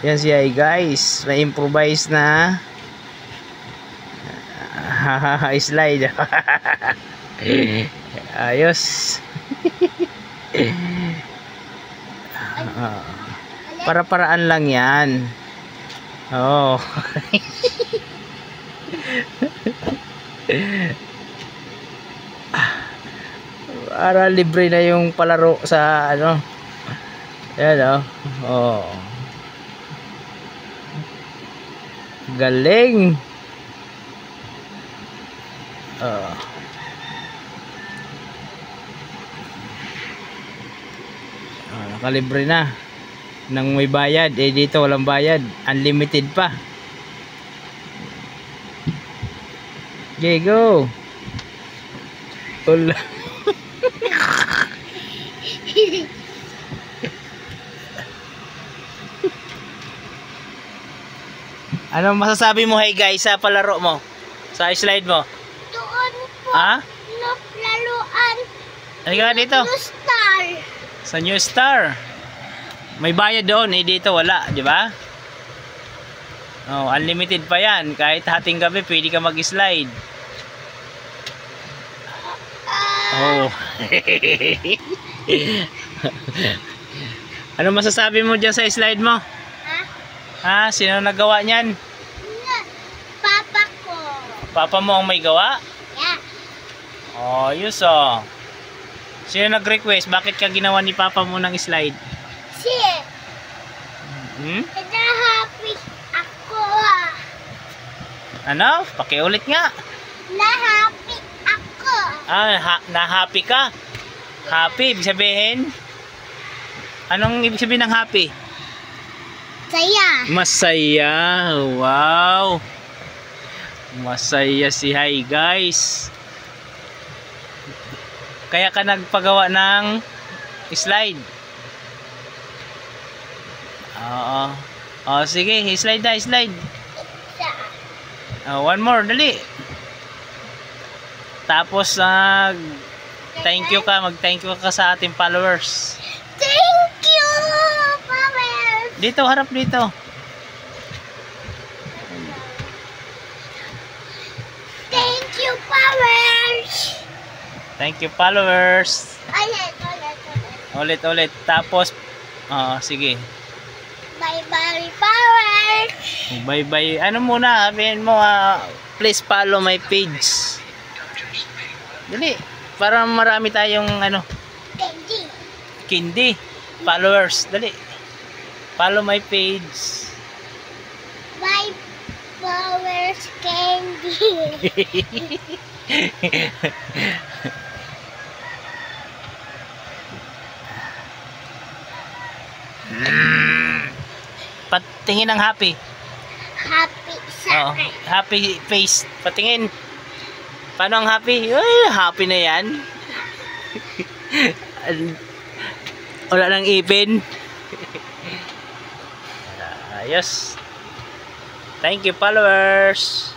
Yan siya guys. May improvise na slide. Ayos. Para-paraan lang yan. Oh. Para libre na yung palaro sa ano. Yan oh. Galing. Nakalibre na. Nang may bayad, dito walang bayad, unlimited pa. Okay, go. Anong masasabi mo, hey guys, sa palaro mo? Sa slide mo? Doon po. Ha? Laruan. Halika dito. New Star. Sa New Star. May bayad doon, dito wala, di ba? Oh, unlimited pa yan. Kahit hating gabi, pwede ka mag-slide. Oh. Ano masasabi mo dyan sa slide mo? Ha? Sino nagawa niyan? Papa ko. Papa mo ang may gawa? Yeah. Oh, yus oh. Sino nag-request? Bakit ka ginawa ni Papa mo ng slide? Happy ako. Ano? Pakiulit nga. Na-happy ako. Na-happy ka? Happy, ibig sabihin? Anong ibig sabihin ng happy? Saya. Masaya. Wow. Masaya si Hai guys. Kaya ka nagpagawa ng slide. Oo. Oh, sige, slide na, slide. One more, dali. Tapos thank you ka, mag-thank you ka sa ating followers. Thank you, Papa. Dito, harap dito. Thank you, powers. Thank you, followers. Ulit. Ulit. Tapos, sige. Bye-bye, powers. Bye-bye. Ano muna, sabihin mo, please follow my page. Dali. Para marami tayong, Candy. Followers. Dali. Follow my page. Bye, powers, Candy. Patingin ng happy. Happy sa akin. Happy face. Patingin. Paano ang happy? Ay, happy na yan. Wala nang ipin. Ayos. Thank you, followers.